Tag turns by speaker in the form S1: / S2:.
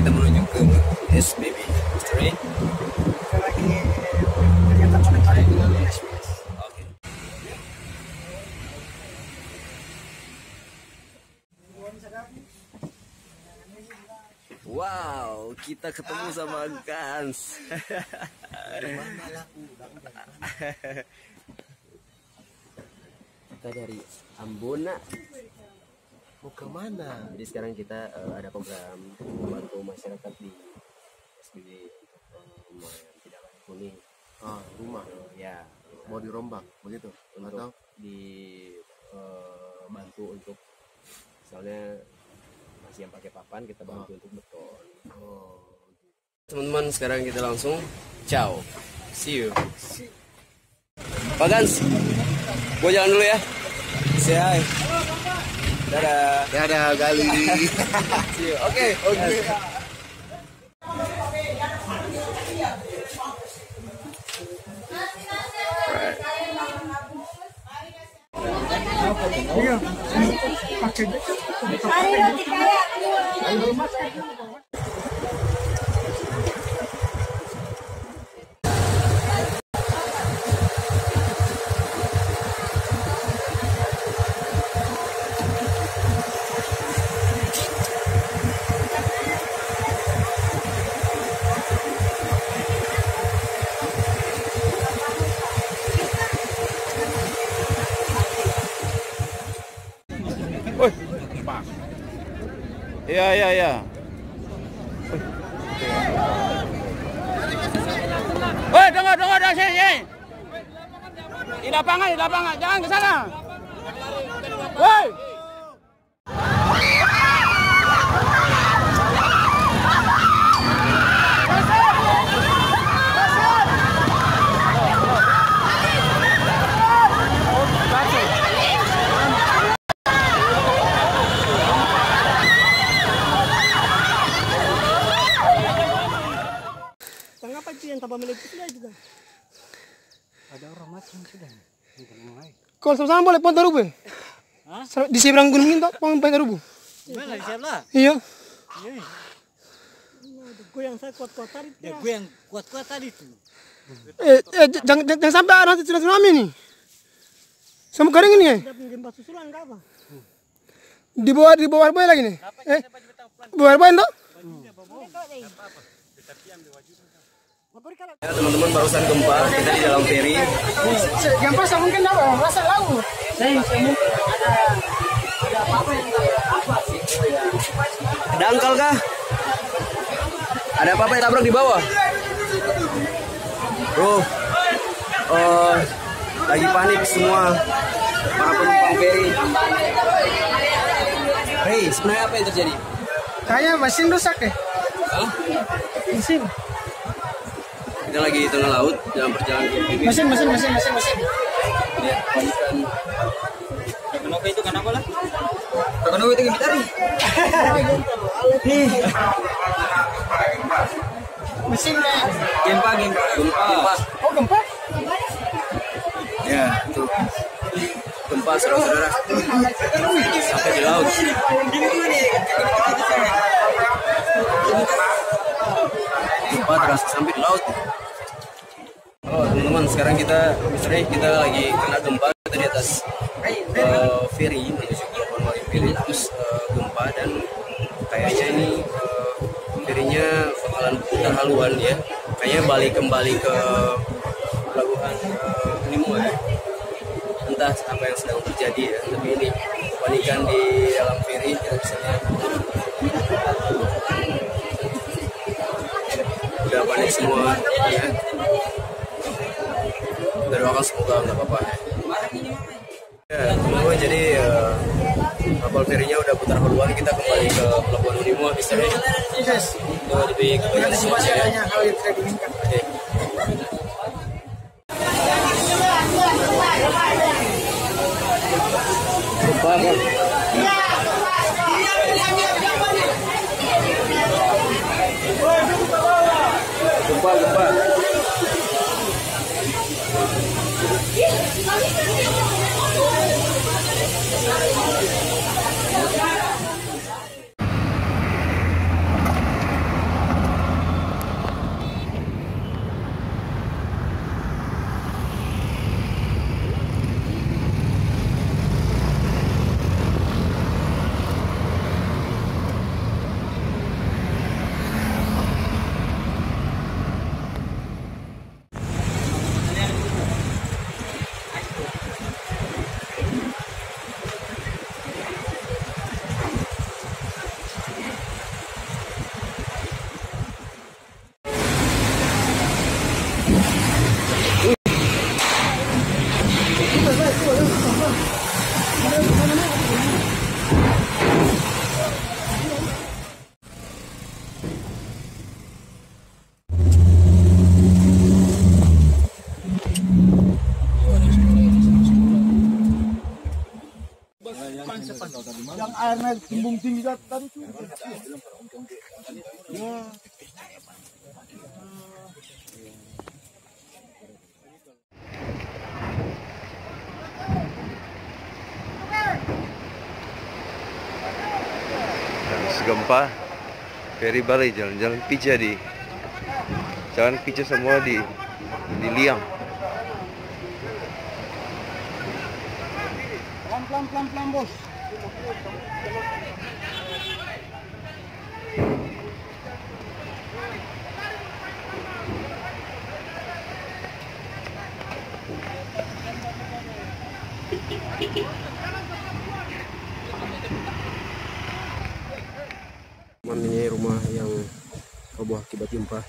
S1: kita menuju ke SBB Mystery.
S2: Kita lagi kegiatan sore-sore di SBS.
S1: Oke. Wow, kita ketemu sama Gans. Kita dari Ambona.
S3: Mau ke mana?
S1: Jadi sekarang kita ada program membantu masyarakat di SBB rumah yang tidak layak huni.
S3: Rumah.
S1: Ya.
S3: Mau dirombak begitu? Atau
S1: bantu untuk misalnya masih yang pakai papan, kita bantu untuk beton. Teman-teman, sekarang kita langsung ciao, see you. Pak Gans, gua jalan dulu ya. Say hi. Dadah.
S3: Dadah Gali.
S1: See you. Oke.
S2: Iya. Pakai.
S4: Iya. Woi, tunggu sini. Di lapangan, jangan ke sana. Woi.
S2: Apa itu yang tambah meliput juga?
S3: Ada orang mati sudah.
S2: Kalau sama-sama boleh ponta rubu. Di seberang gunung itu ponta rubu.
S5: Mana siap lah?
S2: Iya.
S5: Gue yang saya kuat-kuat tadi. Ya gue yang kuat-kuat tadi tuh.
S2: Jangan sampai nanti tsunami nih. Sama kering ini ya.
S5: Gempa susulan enggak apa?
S2: Di bawah boy lagi nih. Bawah boy enggak?
S1: Ya, teman-teman, barusan gempa, kita di dalam ferry.
S2: Gempa mungkin apa? Rasa laut.
S1: Ada angkal kah? Ada apa-apa yang tabrak di bawah? Bro, lagi panik semua para penumpang ferry. Hei, sebenarnya apa yang terjadi?
S2: Kayaknya mesin rusak deh.
S1: Hah?
S2: Mesin.
S1: Kita lagi di tengah laut dalam perjalanan ke Filipina.
S2: Mesin.
S1: Lihat panikan.
S5: Kenapa itu kenapa lah?
S1: Kenapa itu gitari?
S2: Mesin
S1: Gempa.
S2: Oh, gempa.
S1: Ya, itu gempa saudara-saudara sampai di laut. Gempa terasa sampai di laut. Oh teman-teman, sekarang kita lagi kena gempa, kita di atas ferry menuju ke Pelabuhan Ferry, terus gempa dan kayaknya ini ferrynya bakalan putar haluan ya. Kayaknya balik kembali ke pelabuhan Nemo ya. Entah apa yang sedang terjadi ya, tapi ini kepanikan di dalam ferry, kita bisa lihat. Udah panik semua ya. Kita doakan semoga nggak apa-apa ya. Teman-teman, jadi kapal ferinya udah putar haluan, kita kembali ke pelabuhan Unimua bisa ya.
S2: Yes.
S1: Lebih kebanyakan semua ya.
S2: Hal yang tidak diinginkan.
S1: Oke. Gempa kan? Gempa.
S2: Yang airnya timbung tinggi tadi tuh.
S6: Habis gempa, Ferry balik jalan-jalan pija di jalan pija semua di liang.
S2: Pelan bos.
S1: Ini rumah yang roboh akibat gempa.